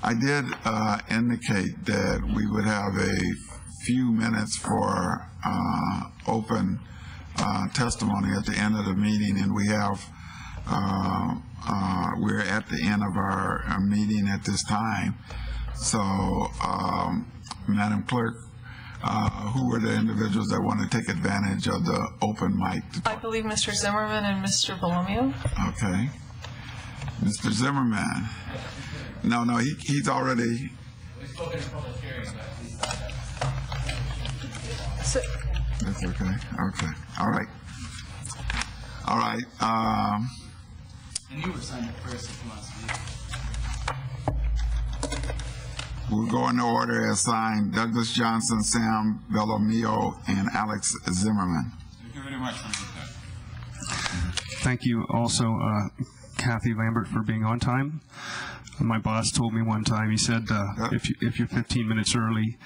I did indicate that we would have a few minutes for open testimony at the end of the meeting, and we have we're at the end of our meeting at this time. So, Madam Clerk, who are the individuals that want to take advantage of the open mic? I believe Mr. Zimmerman and Mr. Bolomio. Okay. Mr. Zimmerman. No, he's already. So, that's okay. Okay. All right. All right. And you were signed up first if you want to speak. We'll go in order as signed: Douglas Johnson, Sam Bellomio, and Alex Zimmerman. Thank you very much. Thank you also, Kathy Lambert, for being on time. My boss told me one time, he said, if you're 15 minutes early,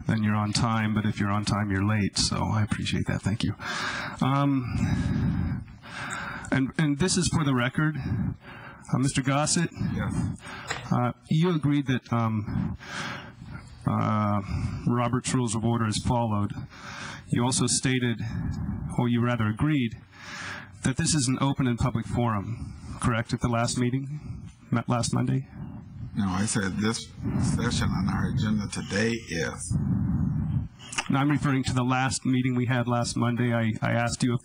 then you're on time, but if you're on time, you're late. So I appreciate that. Thank you. And this is for the record. Mr. Gossett, Yes. You agreed that Robert's Rules of Order is followed. You also stated, or you rather agreed, that this is an open and public forum, correct, at the last meeting, last Monday? No, I said this session on our agenda today is. No, I'm referring to the last meeting we had last Monday. I asked you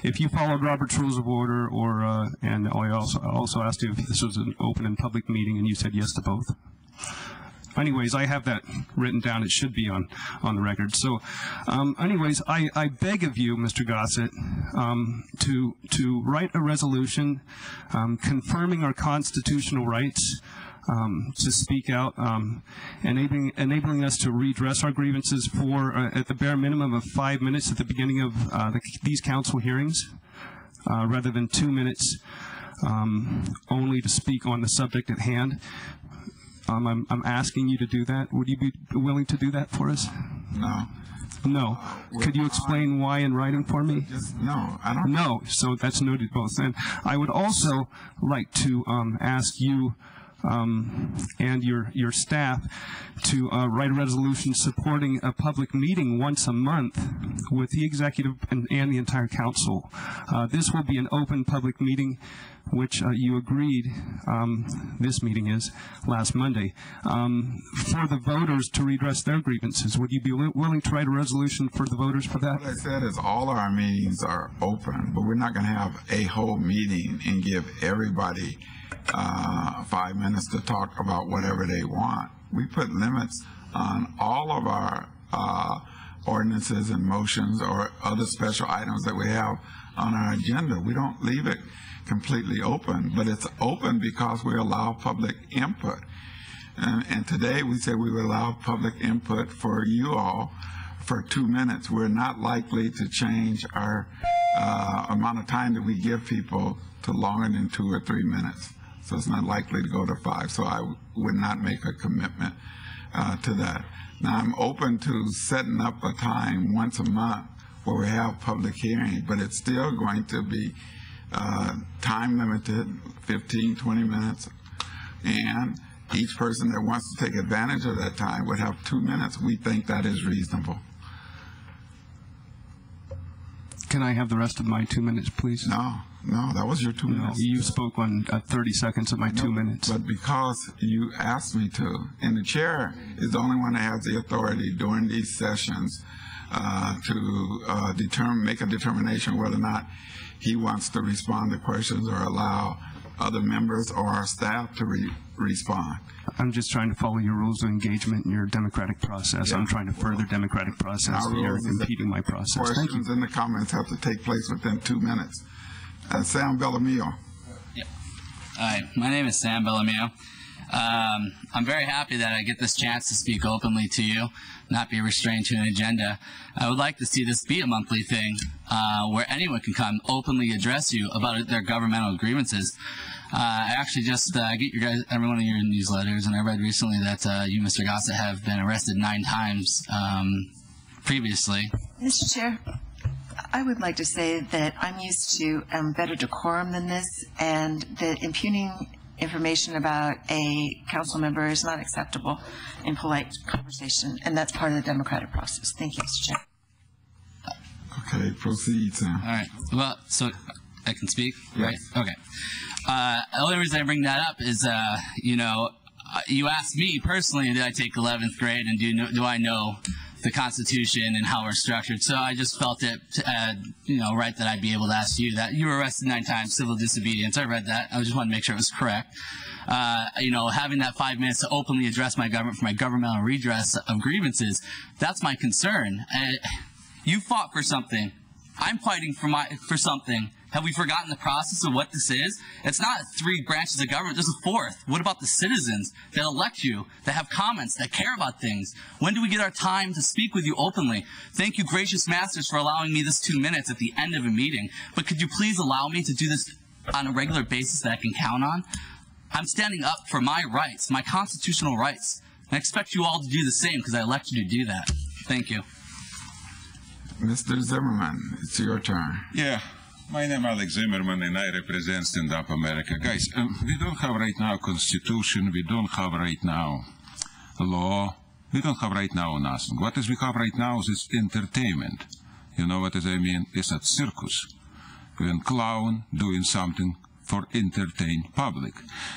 if you followed Robert's Rules of Order, or and I also asked you if this was an open and public meeting, and you said yes to both. Anyways, I have that written down. It should be on the record. So, anyways, I beg of you, Mr. Gossett, to write a resolution confirming our constitutional rights to speak out, enabling us to redress our grievances for, at the bare minimum of 5 minutes at the beginning of these council hearings, rather than 2 minutes only to speak on the subject at hand. I'm asking you to do that. Would you be willing to do that for us? No. No. Could you explain why in writing for me? No, I don't. No. So that's noted both. And I would also like to ask you and your staff to write a resolution supporting a public meeting once a month with the executive and the entire council. This will be an open public meeting, which you agreed, this meeting is, last Monday, for the voters to redress their grievances. Would you be willing to write a resolution for the voters for that? What I said is all our meetings are open, but we're not going to have a whole meeting and give everybody 5 minutes to talk about whatever they want. We put limits on all of our ordinances and motions or other special items that we have on our agenda. We don't leave it completely open, but it's open because we allow public input. And today we said we would allow public input for you all for 2 minutes. We're not likely to change our amount of time that we give people to longer than 2 or 3 minutes. So it's not likely to go to 5. So I would not make a commitment to that. Now I'm open to setting up a time once a month where we have public hearing, but it's still going to be time limited, 15, 20 minutes, and each person that wants to take advantage of that time would have 2 minutes. We think that is reasonable. Can I have the rest of my 2 minutes, please? No, that was your 2 minutes. You spoke on 30 seconds of my 2 minutes. But because you asked me to, and the chair is the only one that has the authority during these sessions to make a determination whether or not he wants to respond to questions or allow other members or our staff to respond. I'm just trying to follow your rules of engagement and your democratic process. Yeah. I'm trying to further democratic process, and you're impeding my process. Questions and the comments have to take place within 2 minutes. Sam Bellomio. Yep. Hi, my name is Sam Bellomio. I'm very happy that I get this chance to speak openly to you, not be restrained to an agenda. I would like to see this be a monthly thing where anyone can come openly address you about their governmental grievances. I actually just get every one of your newsletters, and I read recently that you, Mr. Gossett, have been arrested 9 times previously. Mr. Chair, I would like to say that I'm used to better decorum than this, and that impugning information about a council member is not acceptable in polite conversation, and that's part of the democratic process. Thank you, Mr. Chair. Okay, proceed, Sam. All right. Well, so I can speak, right? Yes. Okay. The only reason I bring that up is, you know, you asked me personally, did I take 11th grade, and do I know the Constitution and how we're structured? So I just felt it, you know, right that I'd be able to ask you that. You were arrested 9 times, civil disobedience. I read that. I just want to make sure it was correct. You know, having that 5 minutes to openly address my government for my governmental redress of grievances, that's my concern. You fought for something. I'm fighting for something. Have we forgotten the process of what this is? It's not 3 branches of government. There's a 4th. What about the citizens that elect you, that have comments, that care about things? When do we get our time to speak with you openly? Thank you, gracious masters, for allowing me this 2 minutes at the end of a meeting. But could you please allow me to do this on a regular basis that I can count on? I'm standing up for my rights, my constitutional rights. And I expect you all to do the same because I elected you to do that. Thank you. Mr. Zimmerman, it's your turn. Yeah, my name is Alex Zimmerman and I represent StandUP-America. Guys, we don't have right now constitution, we don't have right now law, we don't have right now nothing. What is we have right now is entertainment. You know what I mean? It's a circus. When clown doing something for entertain public.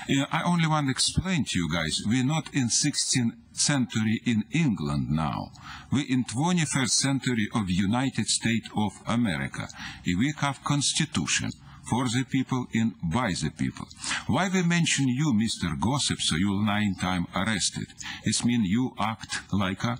I only want to explain to you guys, we're not in 16th century in England now. We're in 21st century of United States of America. We have constitution for the people and by the people. Why we mention you, Mr. Gossip, so you'll 9 times arrested? It means you act like a,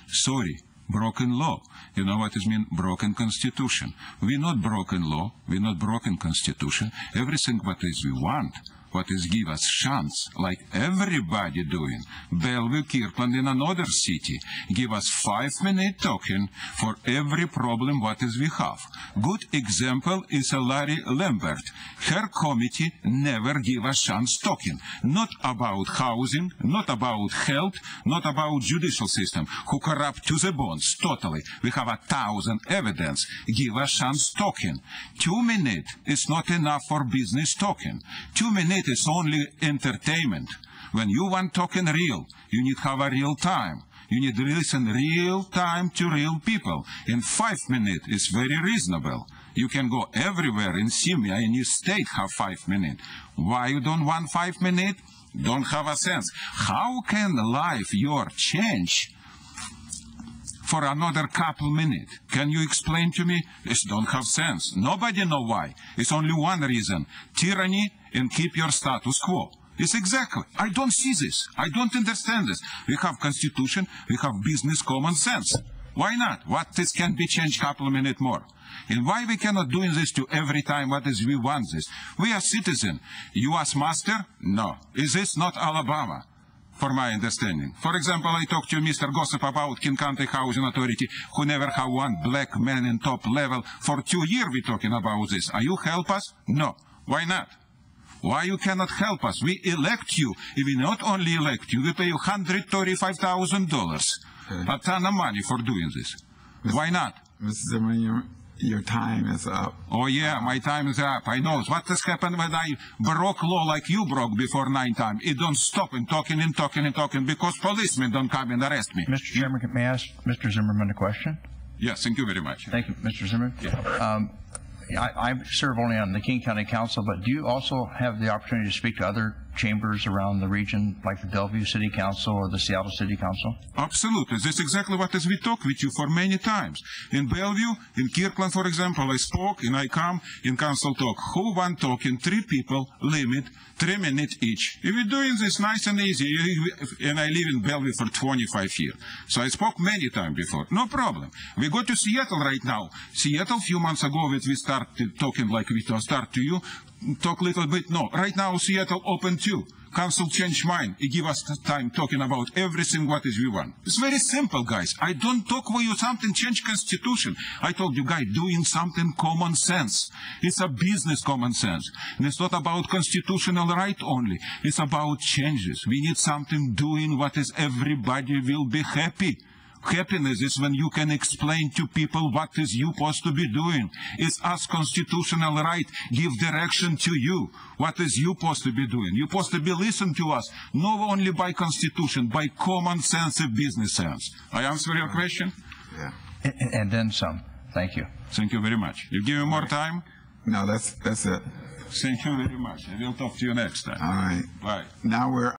sorry, broken law. You know what it means? Broken constitution. We're not broken law. We're not broken constitution. Everything what is we want, what is give us chance, like everybody doing. Bellevue, Kirkland, in another city, give us 5-minute talking for every problem what is we have. Good example is Larry Lambert. Her committee never give us chance talking. Not about housing, not about health, not about judicial system, who corrupt to the bones, totally. We have 1,000 evidence. Give us chance talking. 2 minutes is not enough for business talking. 2 minutes is only entertainment. When you want talking real, you need have a real time. You need to listen real time to real people. In 5 minutes is very reasonable. You can go everywhere and see me. In your state have 5 minutes. Why you don't want 5 minutes? Don't have a sense. How can life your change for another couple minutes? Can you explain to me? It don't have sense. Nobody know why. It's only one reason. Tyranny and keep your status quo. It's exactly. I don't see this. I don't understand this. We have constitution. We have business common sense. Why not? What this can be changed couple of minutes more? And why we cannot doing this to every time what is we want this? We are citizen. U.S. master? No. Is this not Alabama? For my understanding. For example, I talked to Mr. Gossip about King County Housing Authority, who never have one black man in top level. For 2 years we're talking about this. Are you help us? No. Why not? Why you cannot help us? We elect you. If we not only elect you, we pay you $135,000. A ton of money for doing this. Why not? Mr. Zimmerman, your time is up. Oh yeah, my time is up. I know. What has happened when I broke law like you broke before 9 times? It don't stop and talking and talking and talking because policemen don't come and arrest me. Mr. Chairman, may I ask Mr. Zimmerman a question? Yes, thank you very much. Thank you, Mr. Zimmerman. Yeah. I serve only on the King County Council, but do you also have the opportunity to speak to other chambers around the region, like the Bellevue City Council or the Seattle City Council? Absolutely. That's exactly what we talked with you for many times. In Bellevue, in Kirkland, for example, I spoke and I come in council talk. Who want talking? 3 people, limit, 3 minutes each. If we're doing this nice and easy, and I live in Bellevue for 25 years, so I spoke many times before. No problem. We go to Seattle right now. Seattle, a few months ago, we started talking like we start to you. Talk a little bit. No, right now Seattle open too. Council change mind. It give us time talking about everything what is we want. It's very simple, guys. I don't talk for you something change constitution. I told you guys doing something common sense. It's a business common sense. And it's not about constitutional right only. It's about changes. We need something doing what is everybody will be happy. Happiness is when you can explain to people what is you supposed to be doing. It's us constitutional right, give direction to you. What is you supposed to be doing? You're supposed to be listen to us, not only by constitution, by common sense and business sense. I answer your question? Yeah. And then some. Thank you. Thank you very much. You give me more time? No, that's it. Thank you very much. I will talk to you next time. All right. Bye. Now we're